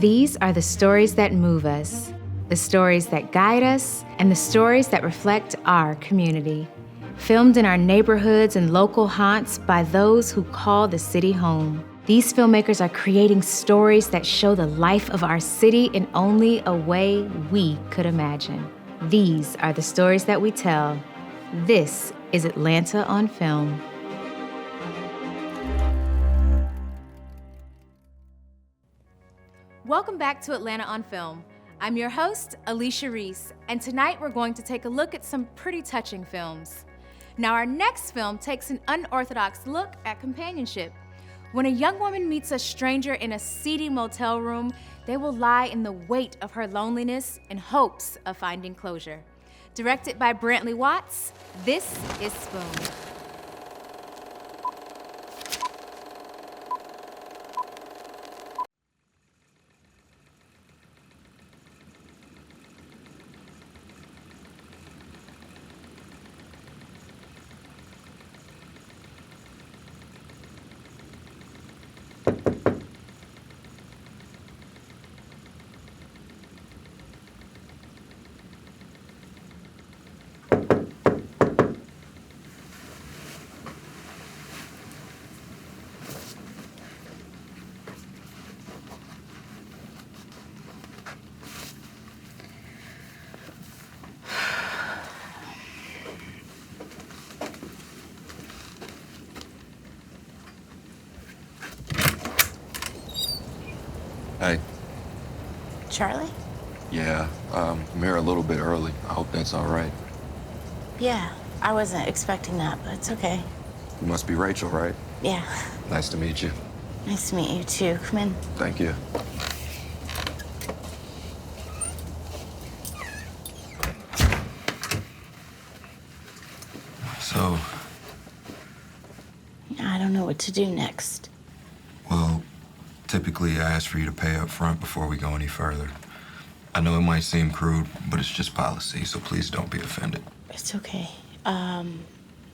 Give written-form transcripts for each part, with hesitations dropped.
These are the stories that move us, the stories that guide us, and the stories that reflect our community. Filmed in our neighborhoods and local haunts by those who call the city home. These filmmakers are creating stories that show the life of our city in only a way we could imagine. These are the stories that we tell. This is Atlanta on Film. Welcome back to Atlanta on Film. I'm your host, Alicia Reese, and tonight we're going to take a look at some pretty touching films. Now, our next film takes an unorthodox look at companionship. When a young woman meets a stranger in a seedy motel room, they will lie in the weight of her loneliness in hopes of finding closure. Directed by Brantley Watts, this is Spoon. Hey. Charlie? Yeah, I'm here a little bit early. I hope that's all right. Yeah, I wasn't expecting that, but it's okay. You must be Rachel, right? Yeah. Nice to meet you. Nice to meet you, too. Come in. Thank you. So... I don't know what to do next. Well, typically I ask for you to pay up front before we go any further. I know it might seem crude, but it's just policy, so please don't be offended. It's okay.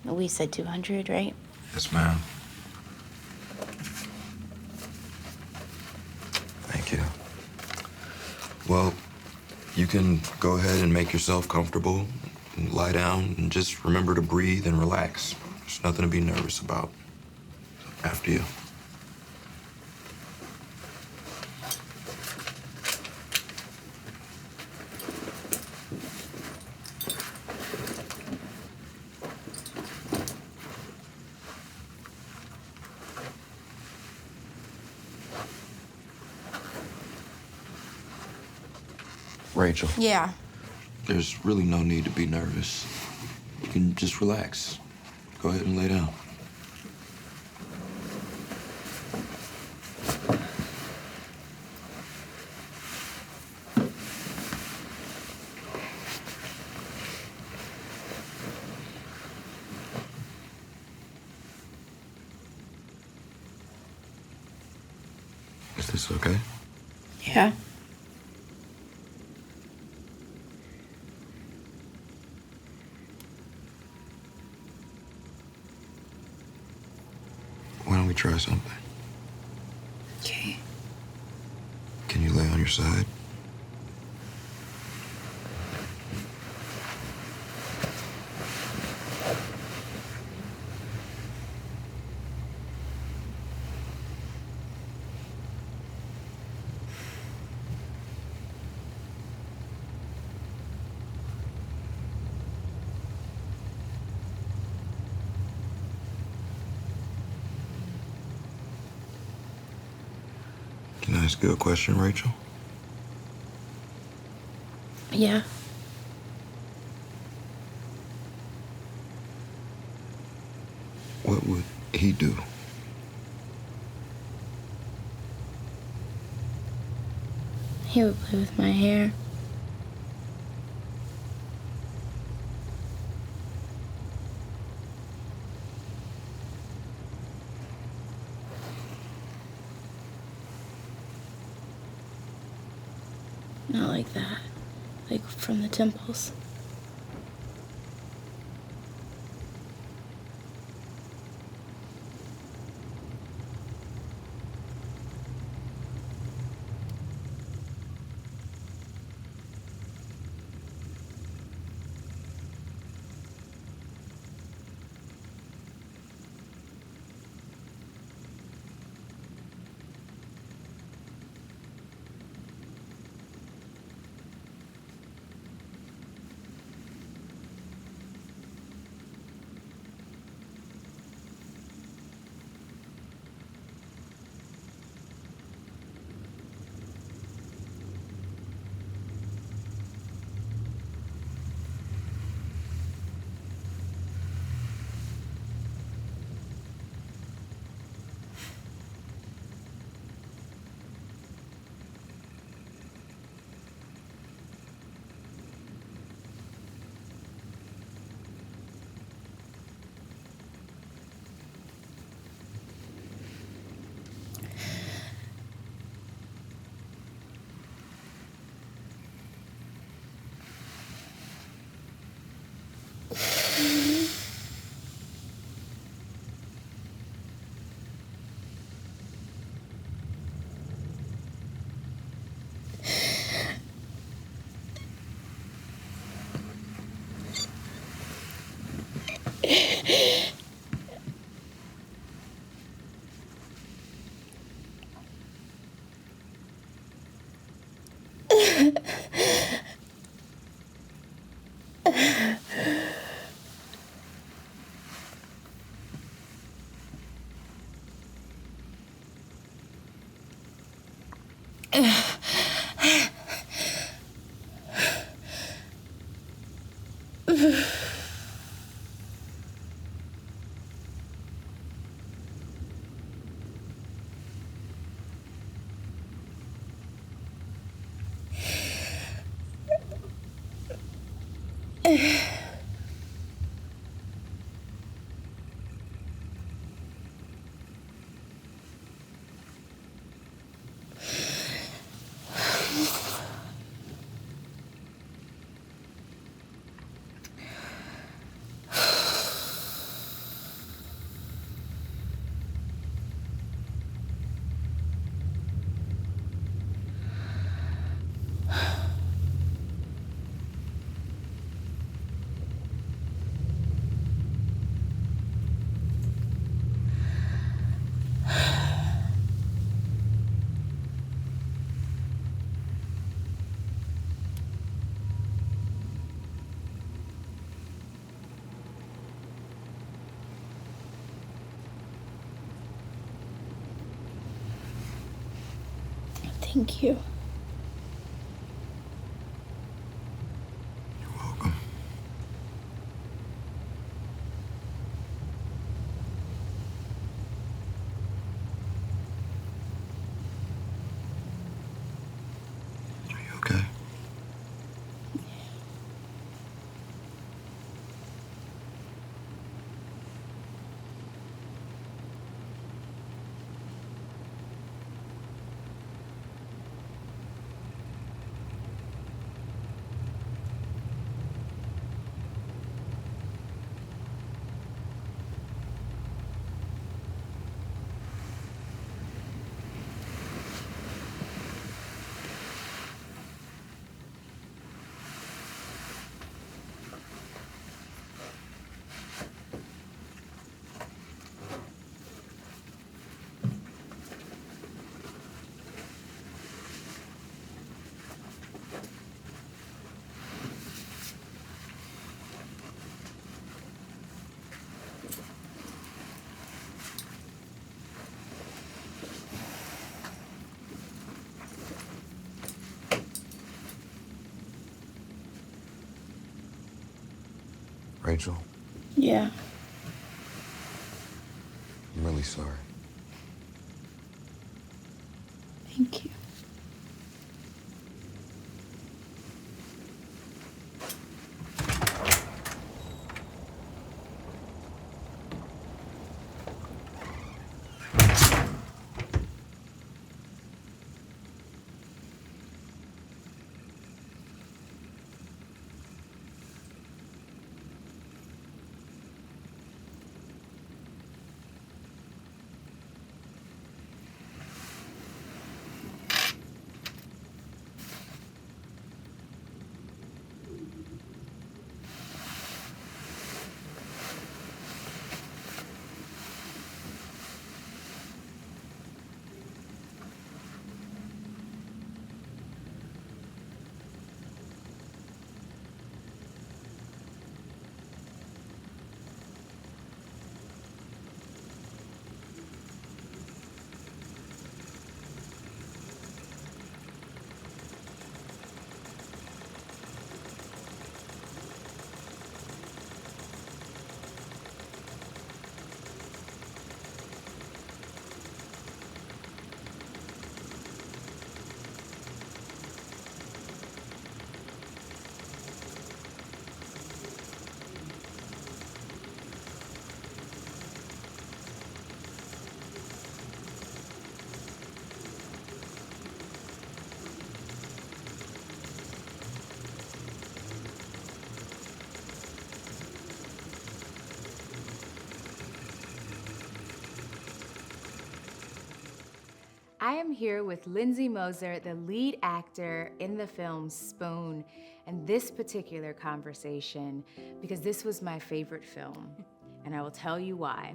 We said 200, right? Yes, ma'am. Thank you. Well, you can go ahead and make yourself comfortable, and lie down, and just remember to breathe and relax. There's nothing to be nervous about. After you. Rachel. Yeah. There's really no need to be nervous. You can just relax. Go ahead and lay down. Is this okay? Yeah. Why don't we try something? Okay. Can you lay on your side? Can I ask you a question, Rachel? Yeah. What would he do? He would play with my hair. Not like that. Like from the temples. Thank you. You're welcome. Are you okay? Rachel, Yeah. I'm really sorry. Thank you. I am here with Lindsay Moser, the lead actor in the film Spoon, and this particular conversation, because this was my favorite film. and I will tell you why.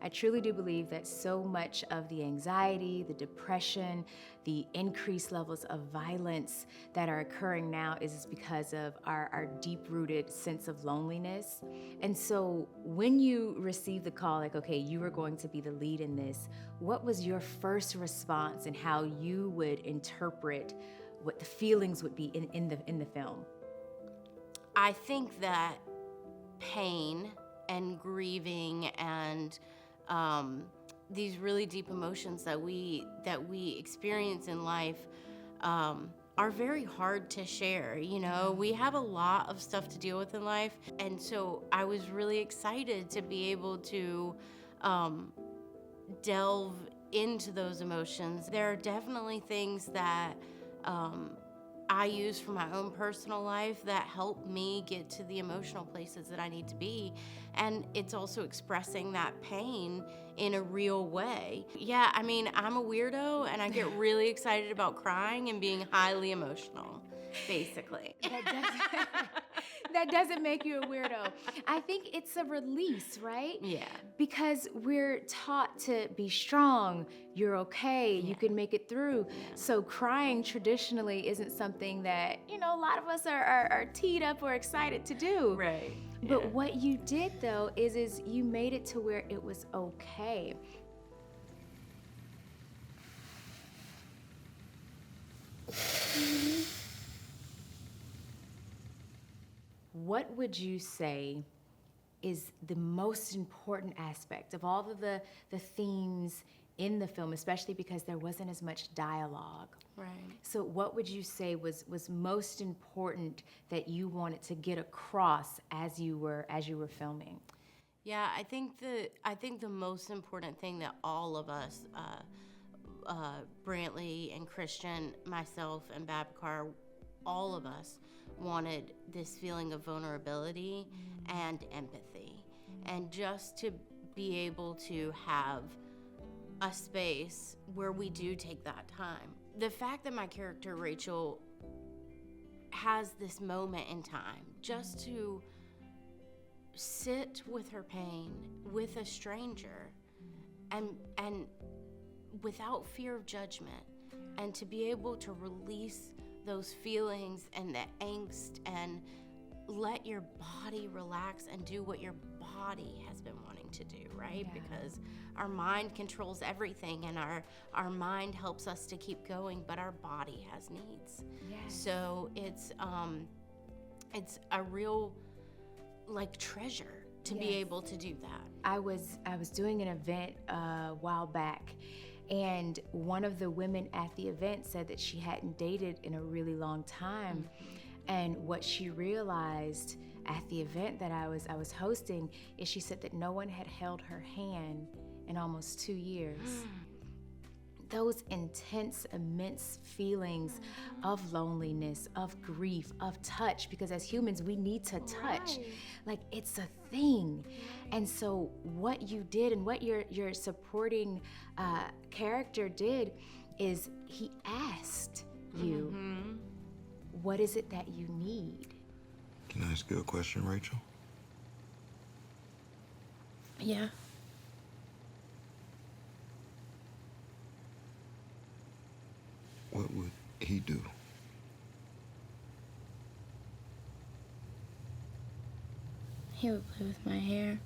I truly do believe that so much of the anxiety, the depression, the increased levels of violence that are occurring now is because of our deep-rooted sense of loneliness. And so when you received the call, like, okay, you were going to be the lead in this, what was your first response and how you would interpret what the feelings would be in the film? I think that pain and grieving and these really deep emotions that we experience in life are very hard to share. You know, we have a lot of stuff to deal with in life, and so I was really excited to be able to delve into those emotions. There are definitely things that I use from my own personal life that help me get to the emotional places that I need to be. And it's also expressing that pain in a real way. Yeah, I mean, I'm a weirdo and I get really excited about crying and being highly emotional, basically. That doesn't make you a weirdo. I think it's a release, right? Yeah. Because we're taught to be strong, you're okay, you can make it through. So crying traditionally isn't something that, you know, a lot of us are teed up or excited to do. Right. But what you did though is you made it to where it was okay. What would you say is the most important aspect of all of the themes in the film, especially because there wasn't as much dialogue? Right. So what would you say was most important that you wanted to get across as you were filming? Yeah, I think the most important thing that all of us, Brantley and Christian, myself and Babcock, all of us wanted this feeling of vulnerability and empathy, and just to be able to have a space where we do take that time. The fact that my character Rachel has this moment in time just to sit with her pain with a stranger and without fear of judgment, and to be able to release those feelings and the angst and let your body relax and do what your body has been wanting to do, right? Yeah. Because our mind controls everything, and our mind helps us to keep going, but our body has needs. Yes. So it's a real treasure to be able to do that. I was doing an event a while back, and one of the women at the event said that she hadn't dated in a really long time. And what she realized at the event that I was hosting is she said that no one had held her hand in almost 2 years. Those intense, immense feelings of loneliness, of grief, of touch, because as humans, we need to touch. Right. Like, it's a thing. And so what you did and what your supporting character did is he asked you, what is it that you need? Can I ask you a question, Rachel? Yeah. What would he do? He would play with my hair.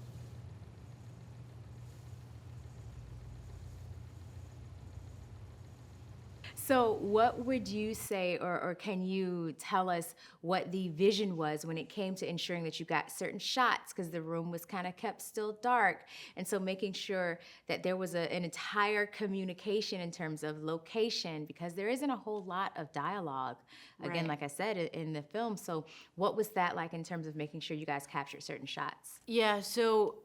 So what would you say, or can you tell us what the vision was when it came to ensuring that you got certain shots, because the room was kind of kept still dark, and so making sure that there was an entire communication in terms of location, because there isn't a whole lot of dialogue, again, Right. like I said, in the film. So what was that like in terms of making sure you guys captured certain shots? Yeah, so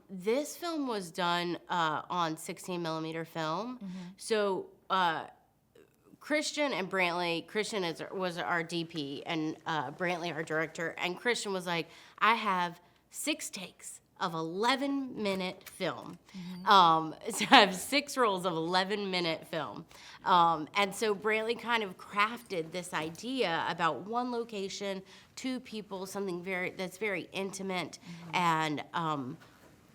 this film was done on 16 millimeter film. So Christian and Brantley, Christian was our DP and Brantley our director, and Christian was like, I have 6 takes of 11-minute film. So I have 6 rolls of 11-minute film. And so Brantley kind of crafted this idea about one location, 2 people, something that's very intimate, and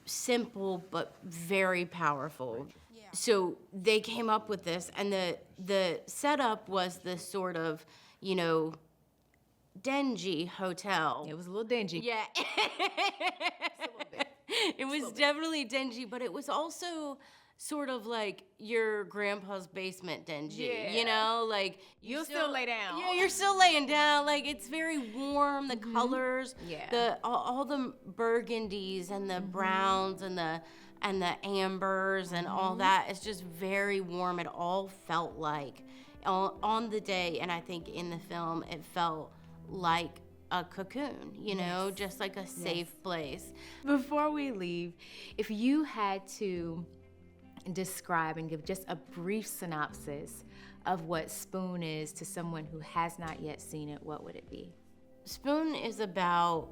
simple but very powerful. So they came up with this, and the setup was this sort of, you know, dingy hotel. It was a little dingy. Yeah. It was definitely dingy, but it was also sort of like your grandpa's basement dingy. Yeah. You know, like You'll still lay down. Yeah, you're still laying down. Like, it's very warm. The colors, Yeah. all the burgundies and the browns and the ambers and all that. It's just very warm. It all felt like on the day, and I think in the film it felt like a cocoon, you know, just like a safe place. Before we leave, if you had to describe and give just a brief synopsis of what Spoon is to someone who has not yet seen it, what would it be? Spoon is about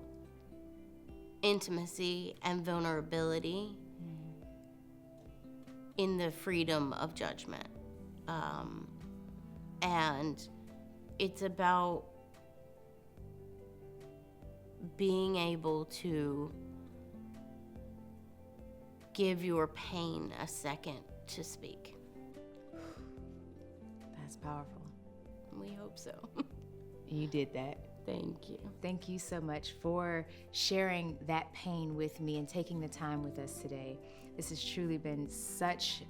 intimacy and vulnerability in the freedom of judgment. And it's about being able to give your pain a second to speak. That's powerful. We hope so. You did that. Thank you. Thank you so much for sharing that pain with me and taking the time with us today. This has truly been such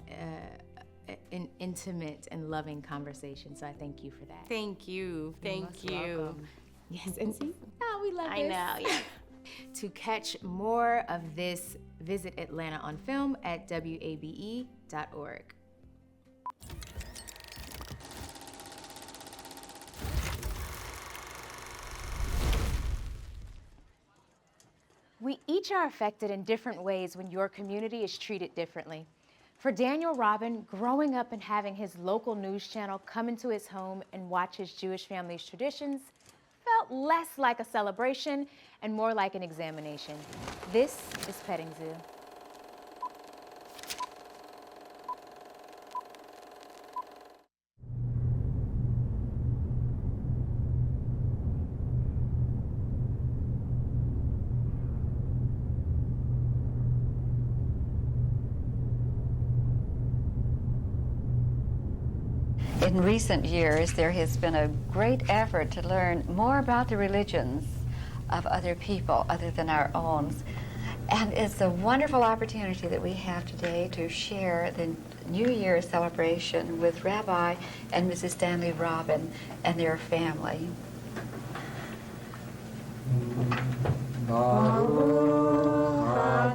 an intimate and loving conversation, so I thank you for that. Thank you. Thank you. Welcome. Yes, and see, we love I this. know, yeah. To catch more of this, visit Atlanta on Film at wabe.org. We each are affected in different ways when your community is treated differently. For Daniel Robin, growing up and having his local news channel come into his home and watch his Jewish family's traditions felt less like a celebration and more like an examination. This is Petting Zoo. In recent years, there has been a great effort to learn more about the religions of other people other than our own. And it's a wonderful opportunity that we have today to share the New Year's celebration with Rabbi and Mrs. Stanley Robin and their family. Baruch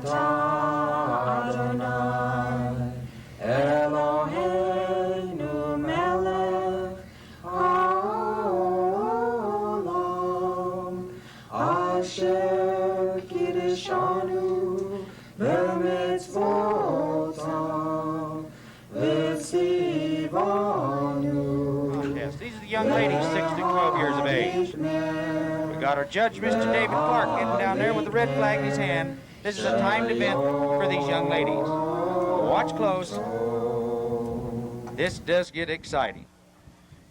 atah Adonai Eloheinu melech haolam asher kiddushanu b'mitzvotav v'tzivanu. Yes, these are the young ladies, 6 to 12 years of age. We got our judge, Mr. David Clark, getting down there with the red flag in his hand. This is a timed event for these young ladies. Watch close. This does get exciting.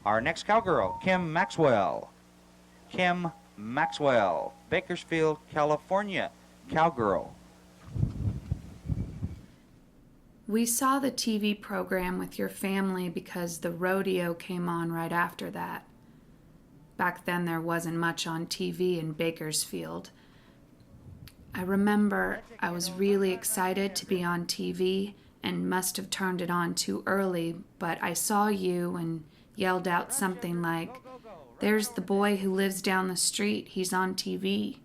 Our next cowgirl, Kim Maxwell. Kim Maxwell, Bakersfield, California, cowgirl. We saw the TV program with your family because the rodeo came on right after that. Back then there wasn't much on TV in Bakersfield. I remember I was really excited to be on TV and must have turned it on too early, but I saw you and yelled out something like, "There's the boy who lives down the street, he's on TV."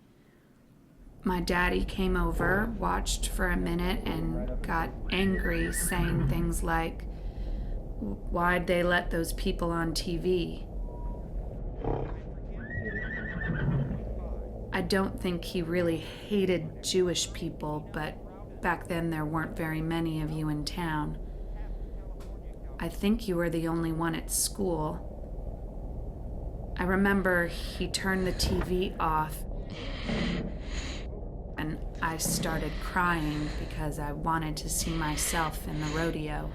My daddy came over, watched for a minute, and got angry, saying things like, "Why'd they let those people on TV?" I don't think he really hated Jewish people, but back then there weren't very many of you in town. I think you were the only one at school. I remember he turned the TV off, and I started crying because I wanted to see myself in the rodeo.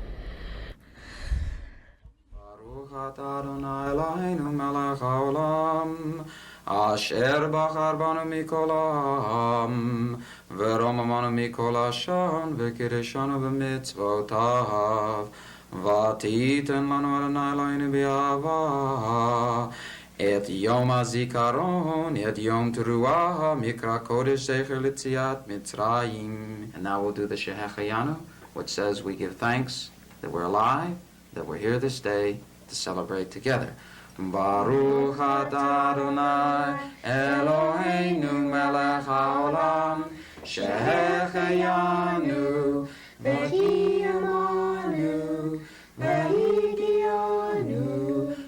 Baruch atah Adonai Eloheinu melech haolam אשר בחר בנו מכל העם, ורוממנו מכל לשון, וקידשנו במצוותיו. ותיתן לנו אדוני אלוהינו באהבה, את יום הזיכרון, את יום תרועה, מקרא קודש זכר ליציאת מצרים. And now we'll do the Shehecheyanu, which says we give thanks that we're alive, that we're here this day to celebrate together. Baruch atah Adonai Eloheinu melech haolam, Shehecheyanu v'kiyamanu v'hidianu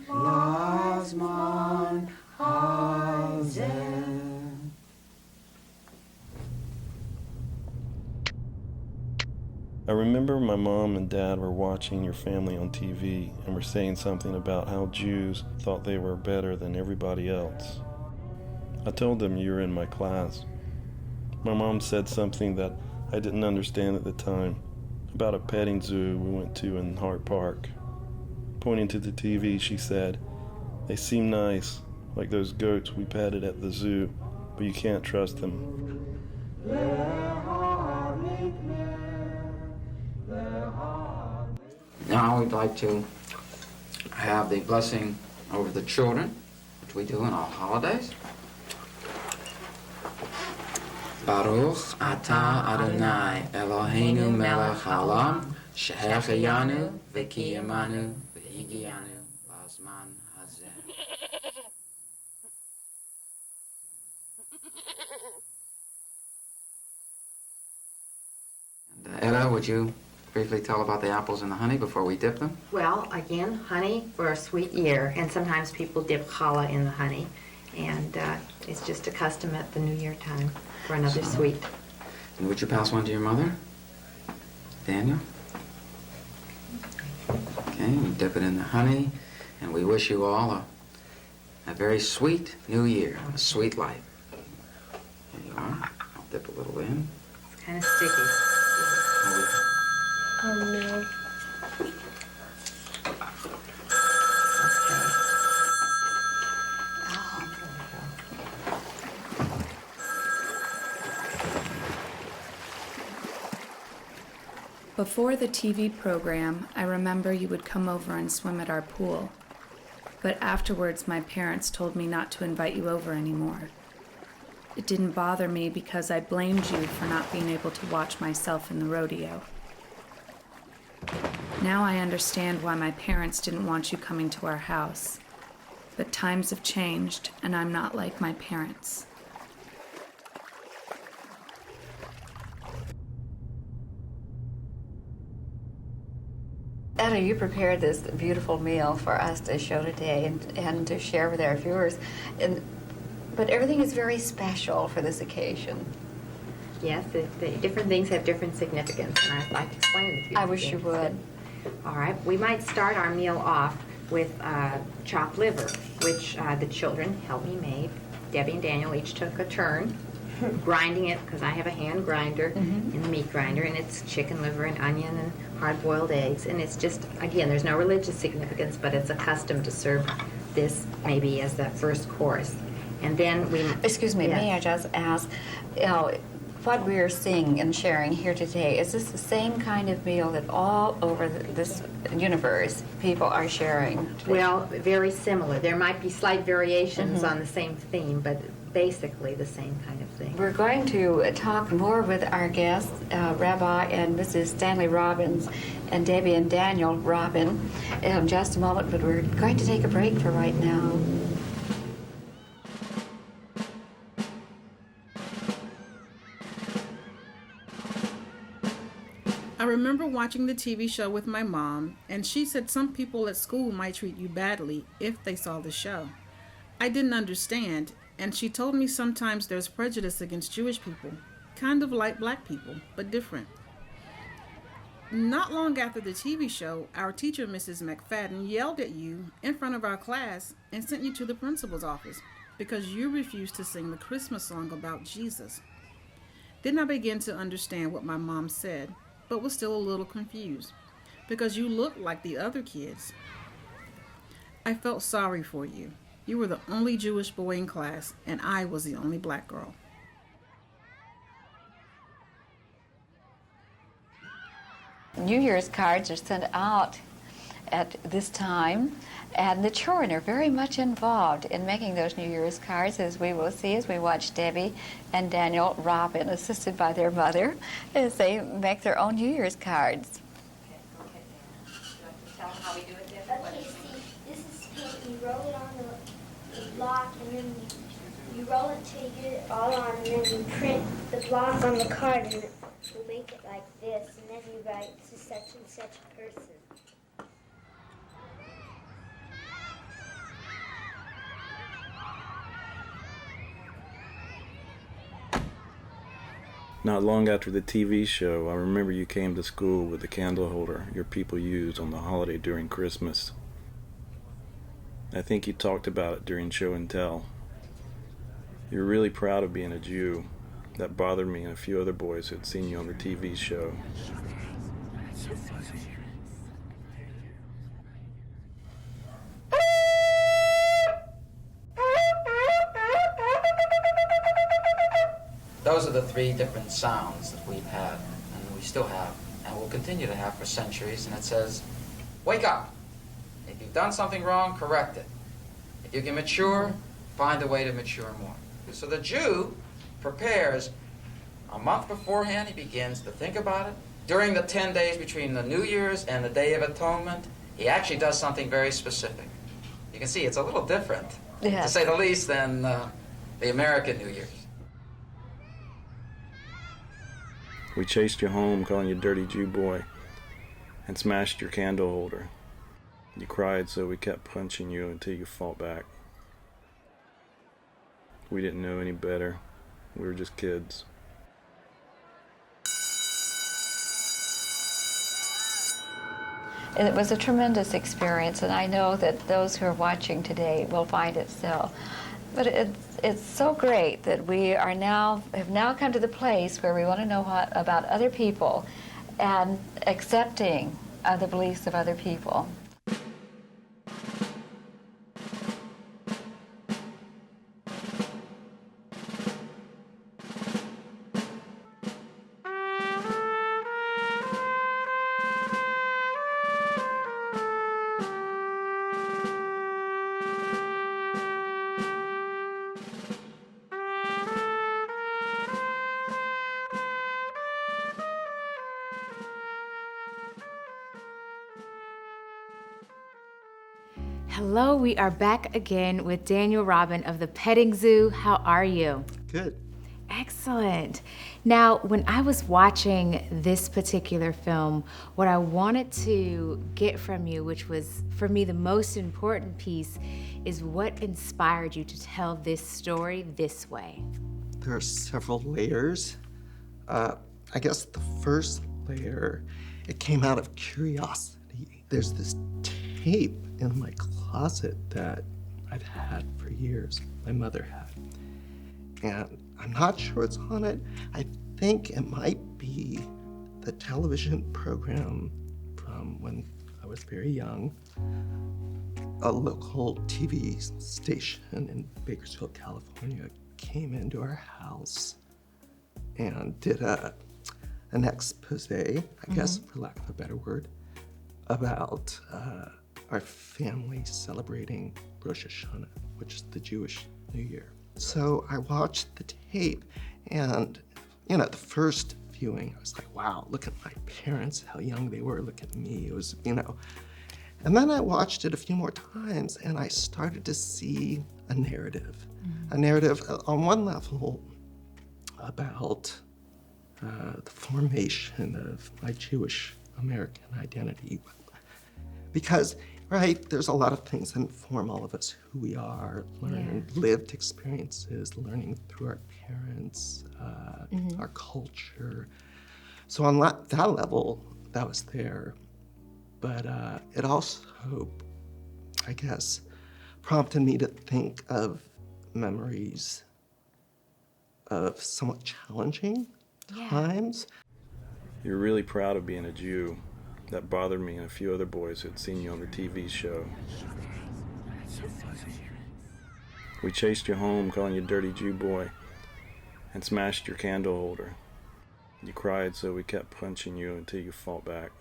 lazman hazeh. I remember my mom and dad were watching your family on TV and were saying something about how Jews thought they were better than everybody else. I told them you were in my class. My mom said something that I didn't understand at the time about a petting zoo we went to in Hart Park. Pointing to the TV, she said, "They seem nice, like those goats we petted at the zoo, but you can't trust them." Now we'd like to have the blessing over the children, which we do in all holidays. Baruch atah Adonai Eloheinu melech haolam, Shehecheyanu v'kiyamanu v'higianu lazman hazeh. And Ella, would you briefly tell about the apples and the honey before we dip them? Well, again, honey for a sweet year, and sometimes people dip challah in the honey, and it's just a custom at the New Year time for another sweet. And would you pass one to your mother? Daniel? Okay, you dip it in the honey, and we wish you all a very sweet New Year, a sweet life. There you are. I'll dip a little in. It's kind of sticky. Oh no. Before the TV program, I remember you would come over and swim at our pool. But afterwards, my parents told me not to invite you over anymore. It didn't bother me because I blamed you for not being able to watch myself in the rodeo. Now I understand why my parents didn't want you coming to our house. But times have changed, and I'm not like my parents. Etta, you prepared this beautiful meal for us to show today and to share with our viewers. But everything is very special for this occasion. Yes, the different things have different significance, and I'd like to explain it to you. I wish you would. All right, we might start our meal off with chopped liver, which the children helped me make. Debbie and Daniel each took a turn grinding it, because I have a hand grinder and the meat grinder, and it's chicken liver and onion and hard-boiled eggs, and it's just, again, there's no religious significance, but it's a custom to serve this maybe as the first course. And then we... Excuse me, yes. May I just ask, what we are seeing and sharing here today, is this the same kind of meal that all over this universe people are sharing today? Well, very similar. There might be slight variations on the same theme, but basically the same kind of thing. We're going to talk more with our guests, Rabbi and Mrs. Stanley Robbins and Debbie and Daniel Robin in just a moment, but we're going to take a break for right now. I remember watching the TV show with my mom, and she said some people at school might treat you badly if they saw the show. I didn't understand, and she told me sometimes there's prejudice against Jewish people, kind of like black people, but different. Not long after the TV show, our teacher, Mrs. McFadden, yelled at you in front of our class and sent you to the principal's office because you refused to sing the Christmas song about Jesus. Then I began to understand what my mom said, but was still a little confused because you looked like the other kids. I felt sorry for you. You were the only Jewish boy in class, and I was the only black girl. New Year's cards are sent out at this time, and the children are very much involved in making those New Year's cards, as we will see as we watch Debbie and Daniel Robin, assisted by their mother, as they make their own New Year's cards. Tell them how we do it, Debbie. Okay, see, this is paint. You roll it on the block, and then you roll it till you get it all on, and then you print the block on the card, and you make it like this, and then you write to such and such a person. Not long after the TV show, I remember you came to school with the candle holder your people used on the holiday during Christmas. I think you talked about it during show and tell. You're really proud of being a Jew. That bothered me and a few other boys who had seen you on the TV show. Those are the three different sounds that we've had, and we still have, and will continue to have for centuries, and it says, wake up. If you've done something wrong, correct it. If you can mature, find a way to mature more. So the Jew prepares a month beforehand. He begins to think about it. During the 10 days between the New Year's and the Day of Atonement, he actually does something very specific. You can see it's a little different, to say the least, than the American New Year's. We chased you home, calling you Dirty Jew Boy, and smashed your candle holder. You cried, so we kept punching you until you fought back. We didn't know any better. We were just kids. It was a tremendous experience, and I know that those who are watching today will find it so. But it's so great that we have now come to the place where we want to know about other people and accepting the beliefs of other people. Hello, we are back again with Daniel Robin of the Petting Zoo. How are you? Good. Excellent. Now, when I was watching this particular film, what I wanted to get from you, which was for me the most important piece, is what inspired you to tell this story this way? There are several layers. I guess the first layer, it came out of curiosity. There's this tape in my closet that I've had for years, my mother had. And I'm not sure what's on it. I think it might be the television program from when I was very young. A local TV station in Bakersfield, California came into our house and did an expose, I guess, for lack of a better word, about our family celebrating Rosh Hashanah, which is the Jewish New Year. So I watched the tape, and, the first viewing, I was like, wow, look at my parents, how young they were, look at me. It was, And then I watched it a few more times, and I started to see a narrative. A narrative on one level about the formation of my Jewish American identity. Because, right, there's a lot of things that inform all of us who we are, lived experiences, learning through our parents, our culture. So on that level, that was there. But it also, I guess, prompted me to think of memories of somewhat challenging times. You're really proud of being a Jew. That bothered me and a few other boys who had seen you on the TV show. We chased you home, calling you Dirty Jew Boy, and smashed your candle holder. You cried, so we kept punching you until you fought back.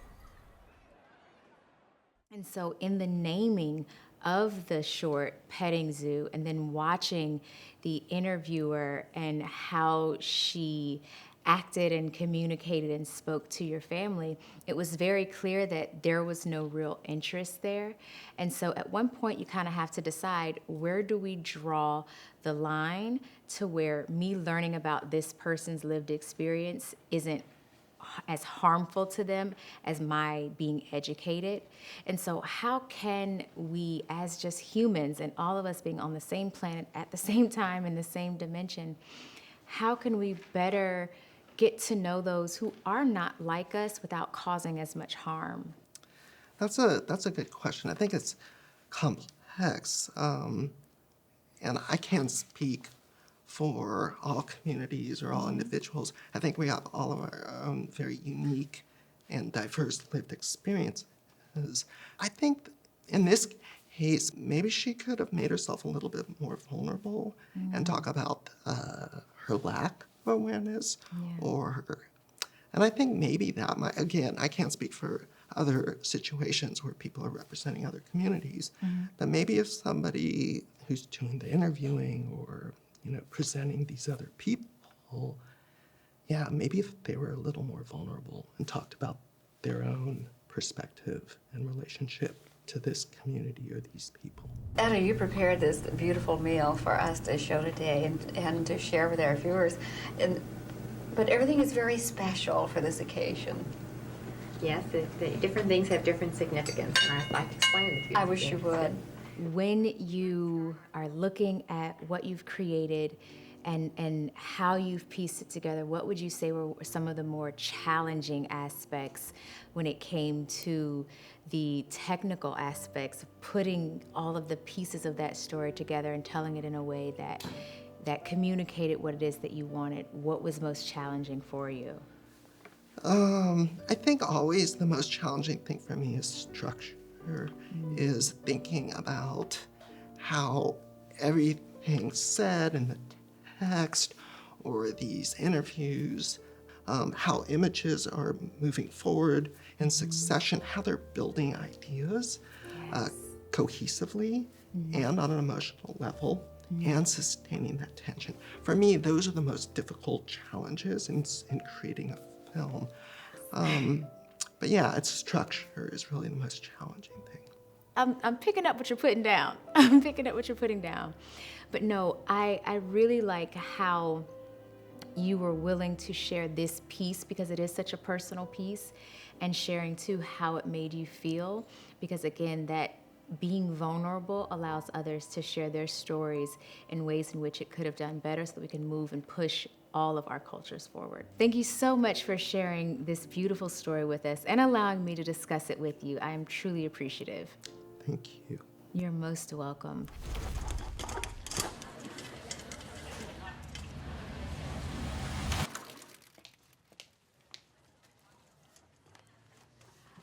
And so in the naming of the short, Petting Zoo, and then watching the interviewer and how she acted and communicated and spoke to your family, it was very clear that there was no real interest there. And so at one point you kind of have to decide, where do we draw the line to where me learning about this person's lived experience isn't as harmful to them as my being educated? And so how can we, as just humans and all of us being on the same planet at the same time in the same dimension, how can we better get to know those who are not like us without causing as much harm? That's a good question. I think it's complex, and I can't speak for all communities or all individuals. I think we have all of our own very unique and diverse lived experiences. I think in this case, maybe she could have made herself a little bit more vulnerable and talk about her lack of awareness or her. And I think maybe that might, again, I can't speak for other situations where people are representing other communities, but maybe if somebody who's doing the interviewing or presenting these other people, maybe if they were a little more vulnerable and talked about their own perspective and relationship to this community or these people. Anna, you prepared this beautiful meal for us to show today and to share with our viewers, but everything is very special for this occasion. Yes, the different things have different significance, and I'd like to explain it to you. I wish you would. When you are looking at what you've created and how you've pieced it together, what would you say were some of the more challenging aspects when it came to the technical aspects of putting all of the pieces of that story together and telling it in a way that communicated what it is that you wanted? What was most challenging for you? I think always the most challenging thing for me is structure. Is thinking about how everything said in the text or these interviews, how images are moving forward in succession, how they're building ideas cohesively and on an emotional level and sustaining that tension. For me, those are the most difficult challenges in creating a film. But yeah, its structure is really the most challenging thing. I'm picking up what you're putting down. I'm picking up what you're putting down. But no, I really like how you were willing to share this piece, because it is such a personal piece, and sharing too how it made you feel, because again, that being vulnerable allows others to share their stories in ways in which it could have done better, so that we can move and push all of our cultures forward. Thank you so much for sharing this beautiful story with us and allowing me to discuss it with you. I am truly appreciative. Thank you. You're most welcome.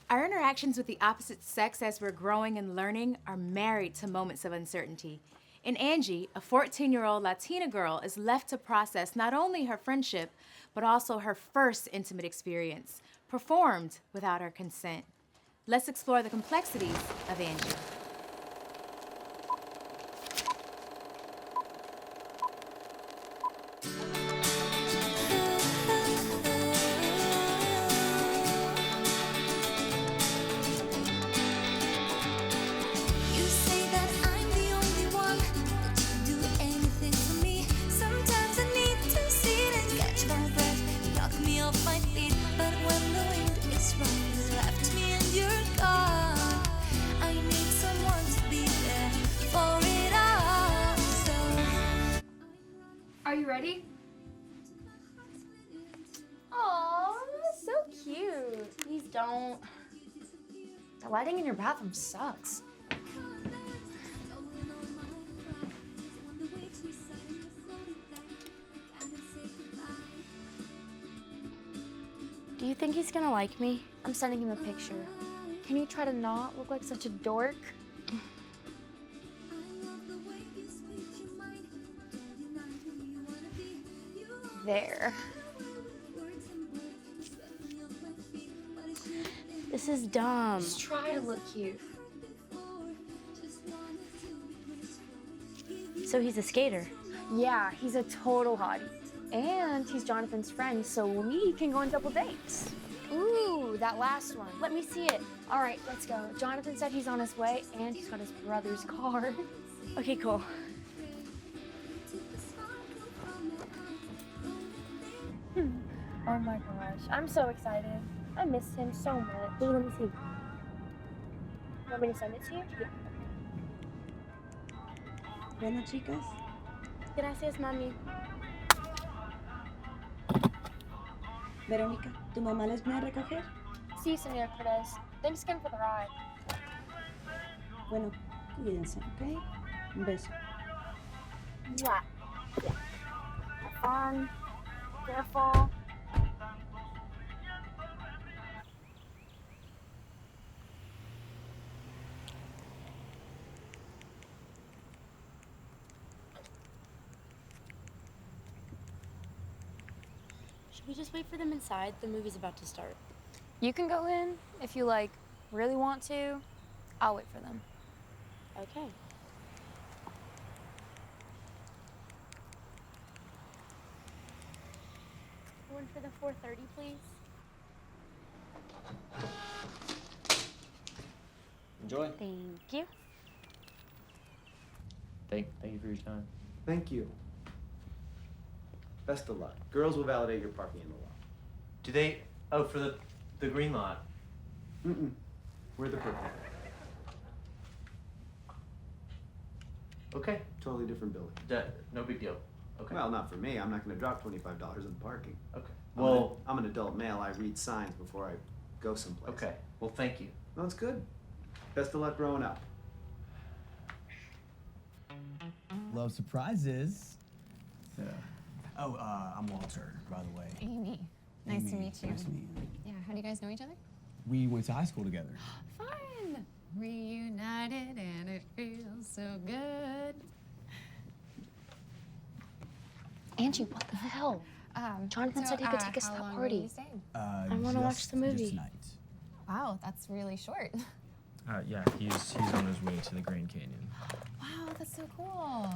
Our interactions with the opposite sex as we're growing and learning are married to moments of uncertainty. In Angie, a 14-year-old Latina girl is left to process not only her friendship, but also her first intimate experience, performed without her consent. Let's explore the complexities of Angie. Are you ready? Aw, so cute. Please don't. The lighting in your bathroom sucks. Do you think he's gonna like me? I'm sending him a picture. Can you try to not look like such a dork? there. This is dumb. Just try to look cute. So he's a skater. Yeah, he's a total hottie. And he's Jonathan's friend, so we can go on double dates. Ooh, that last one. Let me see it. All right, let's go. Jonathan said he's on his way, and he's got his brother's car. Okay, cool. Oh my gosh, I'm so excited. I missed him so much. Ooh, let me see. You want me to send it to you? Yeah. Bueno, chicas. Gracias, mami. Verónica, ¿tu mamá les viene a recoger? Sí, señor Cortez. Thanks again for the ride. Bueno, cuídense, ¿ok? Un beso. Mwah. Have fun. Careful. Should we just wait for them inside? The movie's about to start. You can go in if you, like, really want to. I'll wait for them. Okay. One for the 4:30, please. Enjoy. Thank you. Thank you for your time. Thank you. Best of luck. Girls will validate your parking in the lot. Do they? Oh, for the green lot. Mm-mm. We're the purple. Okay. Totally different building. No big deal. Okay. Well, not for me. I'm not going to drop $25 in parking. Okay. Well, I'm an adult male. I read signs before I go someplace. Okay. Well, thank you. No, it's good. Best of luck growing up. Love surprises. So, I'm Walter, by the way. Amy. Nice to Amy, meet you. Nice to meet you. Yeah, how do you guys know each other? We went to high school together. Fun! Reunited and it feels so good. Angie, what the hell? Jonathan said he could take us to that party. I want to watch the movie. Just tonight. Wow, that's really short. Yeah, he's on his way to the Grand Canyon. Wow, that's so cool.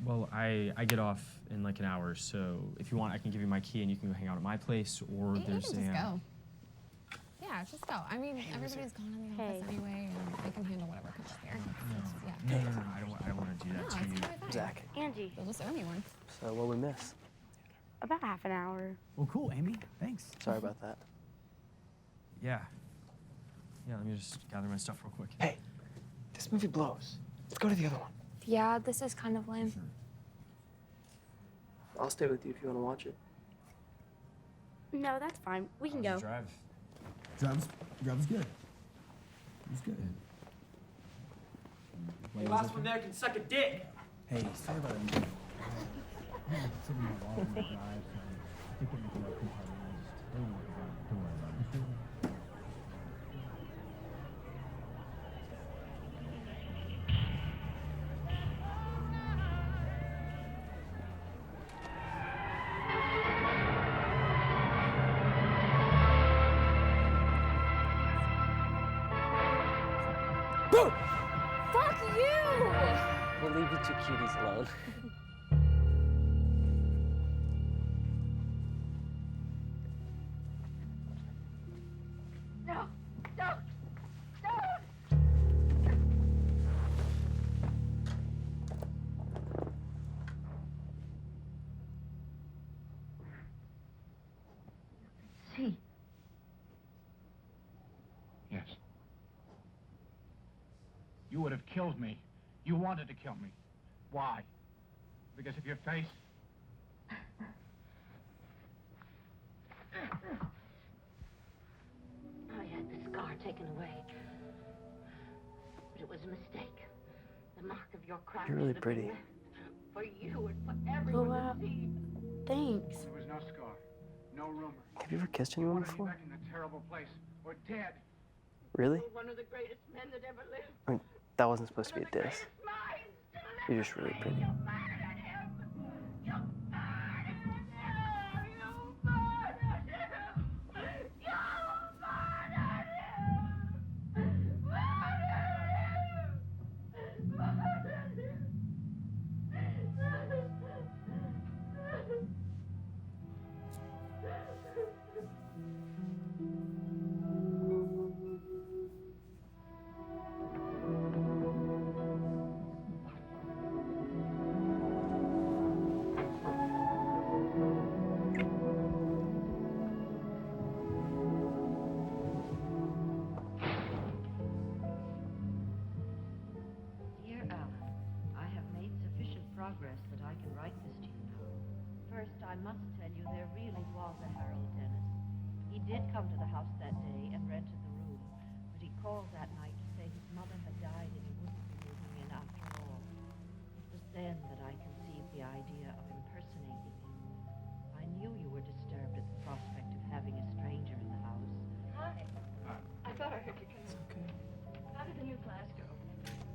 Well, I get off in like an hour, so if you want, I can give you my key and you can go hang out at my place, or You there's can just a... go. Yeah, just go. I mean, everybody's gone in the office anyway, and I can handle whatever comes up here. No, I don't want to do that to you. Zach. Angie. They'll just owe me one. So what we miss? About half an hour. Well, cool, Amy. Thanks. Sorry about that. Yeah, let me just gather my stuff real quick. Hey, this movie blows. Let's go to the other one. Yeah, this is kind of lame. I'll stay with you if you want to watch it. No, that's fine. We can go. Drive. Drive's good. It's good. The last one there can suck a dick. Hey, sorry about it. I'm sitting in my wall on the drive, so I think it might be more compartmentalized. Don't worry about it. Don't worry about it. Fuck you! We'll leave you two cuties alone. No, don't. See. Yes. You would have killed me. You wanted to kill me. Why? Because of your face? I had the scar taken away. But it was a mistake. The mark of your crime You're really should have been pretty. left for you and for everyone wow. to see. Thanks. There was no scar. No rumor. Have you ever kissed anyone You before? back in a terrible place. Or dead. Really? One of the greatest men that ever lived. I mean, that wasn't supposed to be a diss. You're just really pretty. I must tell you, there really was a Harold Dennis. He did come to the house that day and rented the room, but he called that night to say his mother had died and he wouldn't be moving in after all. It was then that I conceived the idea of impersonating him. I knew you were disturbed at the prospect of having a stranger in the house. Hi. I thought I heard you come in. Okay. How did the new class go?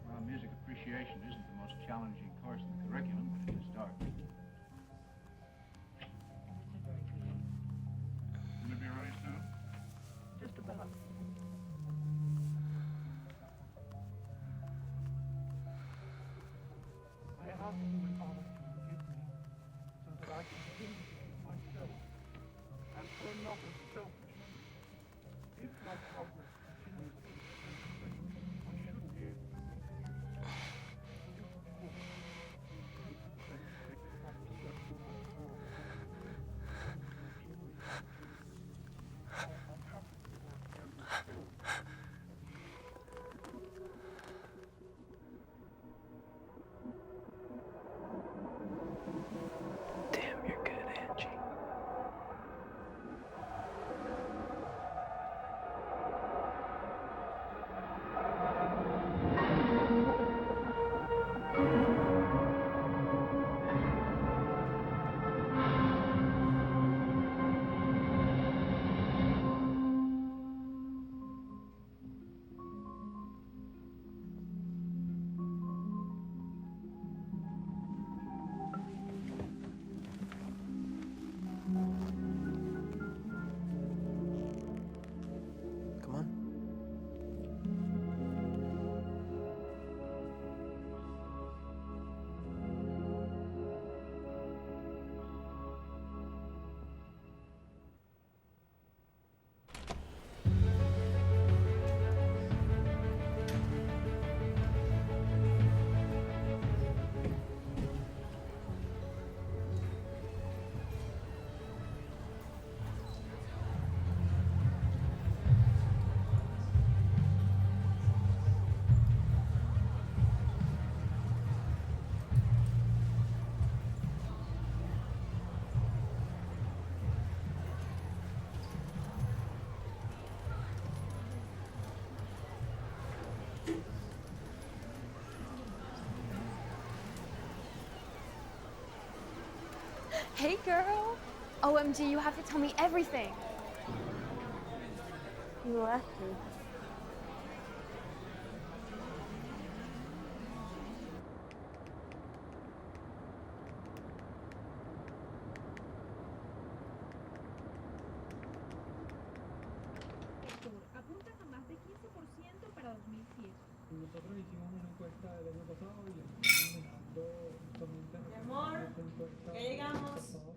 Well, music appreciation isn't the most challenging course in the curriculum, but it is dark. Gonna be ready soon? Just about. I ask you in honor to forgive me so that I can think myself and for enough of selfishness. If my progress continues at this rate, I should be able to Damn, you're good, Angie. Come on. Hey, girl. OMG, you have to tell me everything. You left me. Apuntan a más de 15% para 2010. Nosotros hicimos una encuesta el año pasado y estamos mirando justamente Mi amor, esta encuesta ya llegamos. pasado.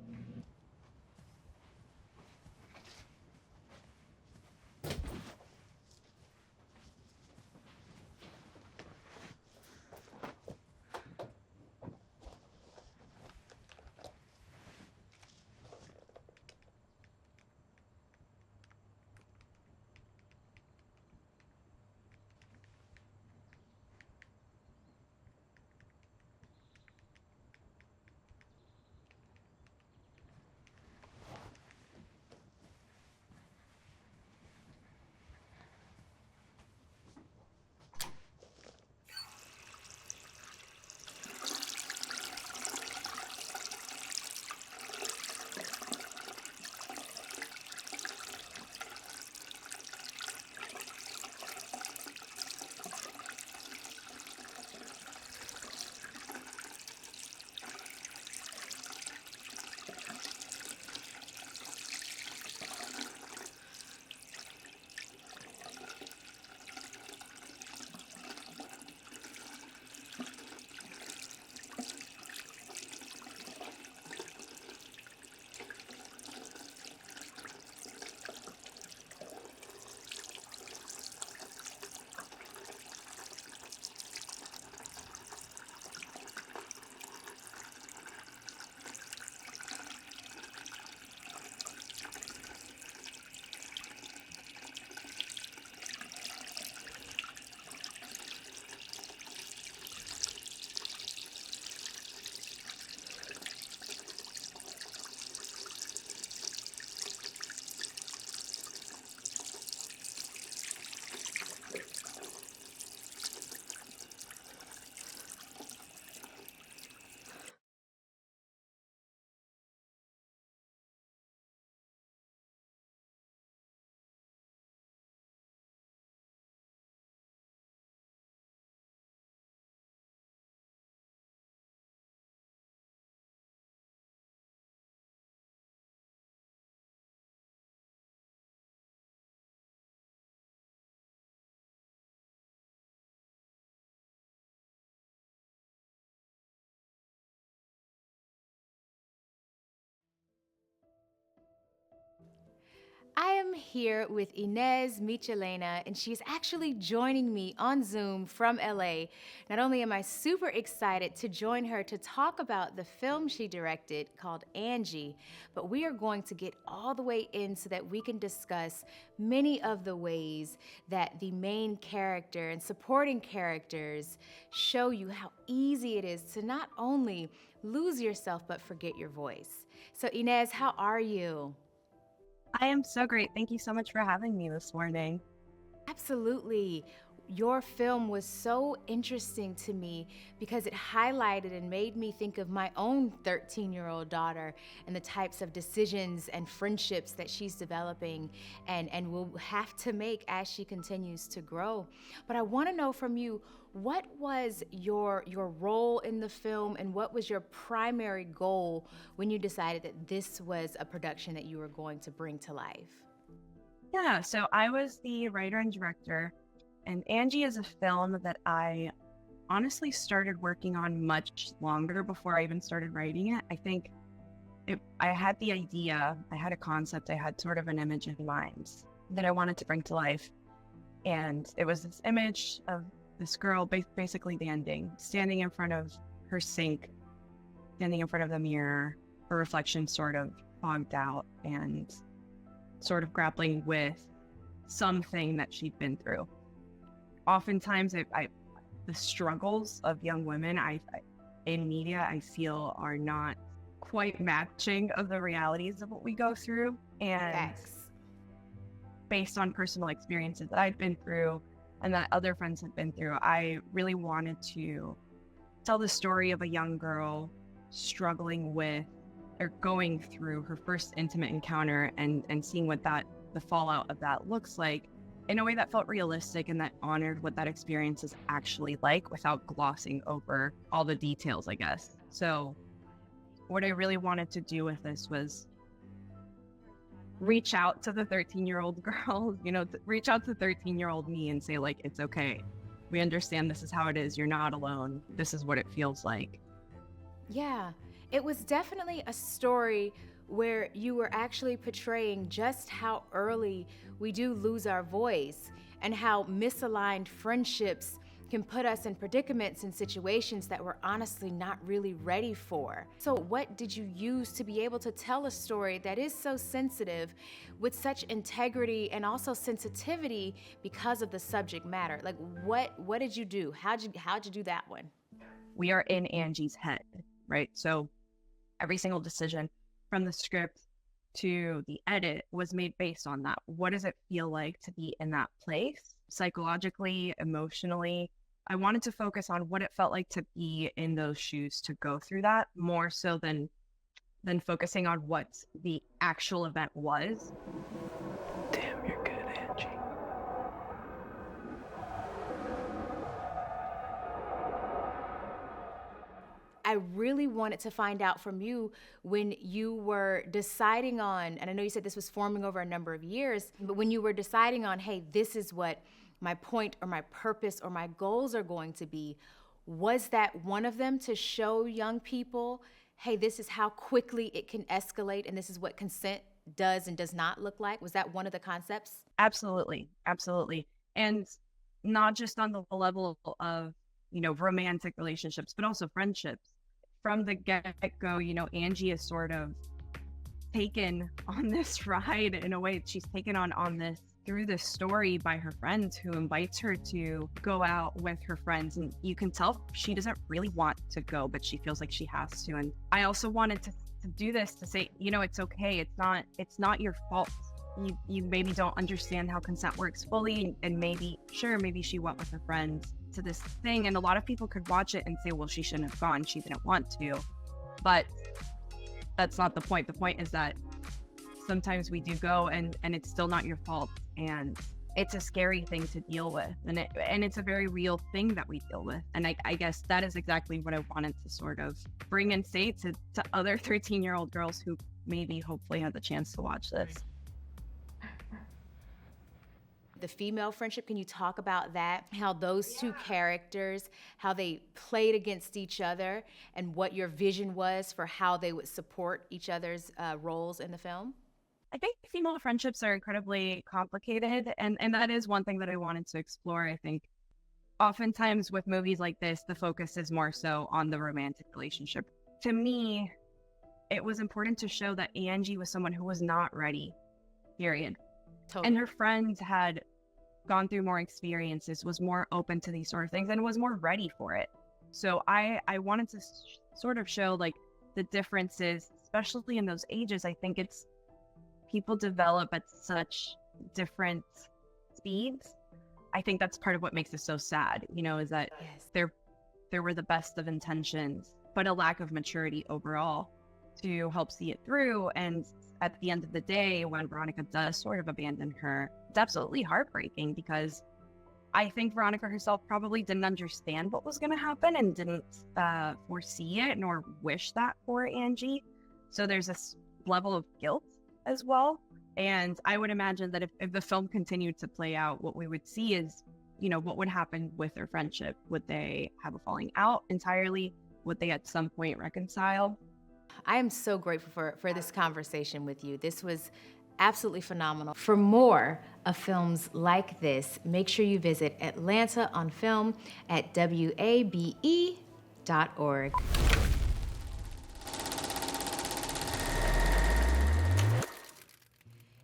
I am here with Inés Michelena, and she's actually joining me on Zoom from LA. Not only am I super excited to join her to talk about the film she directed called Angie, but we are going to get all the way in so that we can discuss many of the ways that the main character and supporting characters show you how easy it is to not only lose yourself, but forget your voice. So Inés, how are you? I am so great. Thank you so much for having me this morning. Absolutely. Your film was so interesting to me because it highlighted and made me think of my own 13-year-old daughter and the types of decisions and friendships that she's developing and will have to make as she continues to grow. But I want to know from you, what was your role in the film and what was your primary goal when you decided that this was a production that you were going to bring to life? Yeah, so I was the writer and director, and Angie is a film that I honestly started working on much longer before I even started writing it. I think I had the idea, I had a concept, I had sort of an image in mind that I wanted to bring to life. And it was this image of this girl, basically the ending, standing in front of her sink, standing in front of the mirror, her reflection sort of fogged out and sort of grappling with something that she'd been through. Oftentimes, the struggles of young women in media, I feel, are not quite matching of the realities of what we go through. And based on personal experiences that I'd been through and that other friends had been through, I really wanted to tell the story of a young girl struggling with or going through her first intimate encounter and seeing what the fallout of that looks like in a way that felt realistic and that honored what that experience is actually like without glossing over all the details, I guess. So what I really wanted to do with this was reach out to the 13-year-old girl, reach out to 13-year-old me and say, like, it's okay. We understand this is how it is. You're not alone. This is what it feels like. Yeah, it was definitely a story where you were actually portraying just how early we do lose our voice and how misaligned friendships can put us in predicaments and situations that we're honestly not really ready for. So what did you use to be able to tell a story that is so sensitive with such integrity and also sensitivity because of the subject matter? Like what did you do? How'd you do that one? We are in Angie's head, right? So every single decision from the script to the edit was made based on that. What does it feel like to be in that place? Psychologically, emotionally, I wanted to focus on what it felt like to be in those shoes, to go through that, more so than focusing on what the actual event was. Damn, you're good, Angie. I really wanted to find out from you when you were deciding on, and I know you said this was forming over a number of years, but when you were deciding on, hey, this is what my point or my purpose or my goals are going to be, was that one of them to show young people, hey, this is how quickly it can escalate and this is what consent does and does not look like? Was that one of the concepts? Absolutely. Absolutely. And not just on the level of, romantic relationships, but also friendships. From the get-go, Angie is sort of taken on this ride in a way. She's taken on this through this story by her friends who invites her to go out with her friends. And you can tell she doesn't really want to go, but she feels like she has to. And I also wanted to do this to say, it's okay. It's not your fault. You maybe don't understand how consent works fully. And maybe she went with her friends to this thing. And a lot of people could watch it and say, well, she shouldn't have gone. She didn't want to. But that's not the point. The point is that sometimes we do go and it's still not your fault. And it's a scary thing to deal with. And it's a very real thing that we deal with. And I guess that is exactly what I wanted to sort of bring and say to other 13-year-old girls who maybe hopefully had the chance to watch this. The female friendship, can you talk about that? How those two characters, how they played against each other and what your vision was for how they would support each other's roles in the film? I think female friendships are incredibly complicated, and that is one thing that I wanted to explore. I think oftentimes with movies like this, the focus is more so on the romantic relationship. To me, it was important to show that Angie was someone who was not ready, period. Totally. And her friend had gone through more experiences, was more open to these sort of things, and was more ready for it. So I wanted to sort of show like the differences, especially in those ages. I think it's people develop at such different speeds. I think that's part of what makes it so sad, you know, is that there were the best of intentions, but a lack of maturity overall to help see it through. And at the end of the day, when Veronica does sort of abandon her, it's absolutely heartbreaking, because I think Veronica herself probably didn't understand what was going to happen and didn't foresee it nor wish that for Angie. So there's this level of guilt as well. And I would imagine that if the film continued to play out, what we would see is, you know, what would happen with their friendship. Would they have a falling out entirely? Would they at some point reconcile? I am so grateful for this conversation with you. This was absolutely phenomenal. For more of films like this, make sure you visit Atlanta on Film at wabe.org.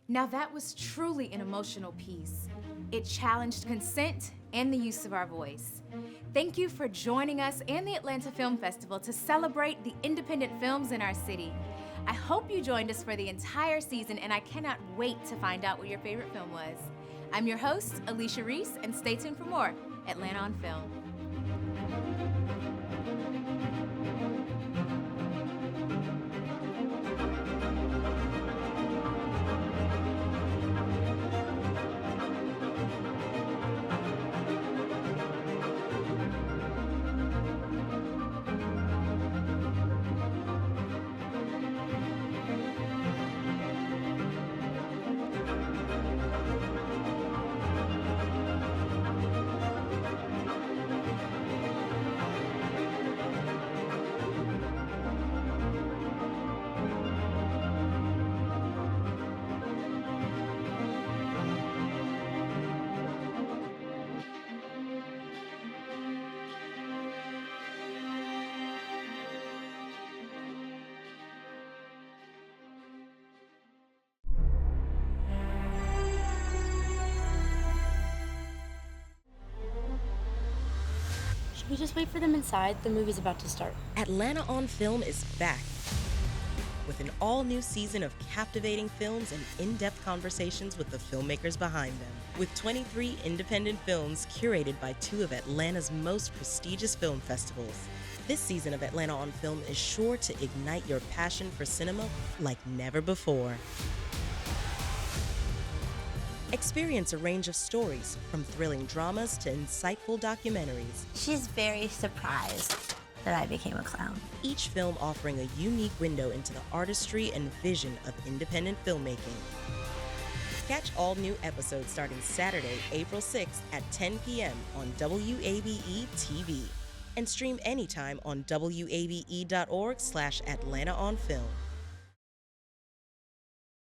Now that was truly an emotional piece. It challenged consent and the use of our voice. Thank you for joining us and the Atlanta Film Festival to celebrate the independent films in our city. I hope you joined us for the entire season, and I cannot wait to find out what your favorite film was. I'm your host, Alicia Reese, and stay tuned for more Atlanta on Film. Should we just wait for them inside? The movie's about to start. Atlanta on Film is back with an all-new season of captivating films and in-depth conversations with the filmmakers behind them. With 23 independent films curated by two of Atlanta's most prestigious film festivals, this season of Atlanta on Film is sure to ignite your passion for cinema like never before. Experience a range of stories, from thrilling dramas to insightful documentaries. She's very surprised that I became a clown. Each film offering a unique window into the artistry and vision of independent filmmaking. Catch all new episodes starting Saturday, April 6th at 10 p.m. on WABE TV. And stream anytime on WABE.org/Atlanta on Film.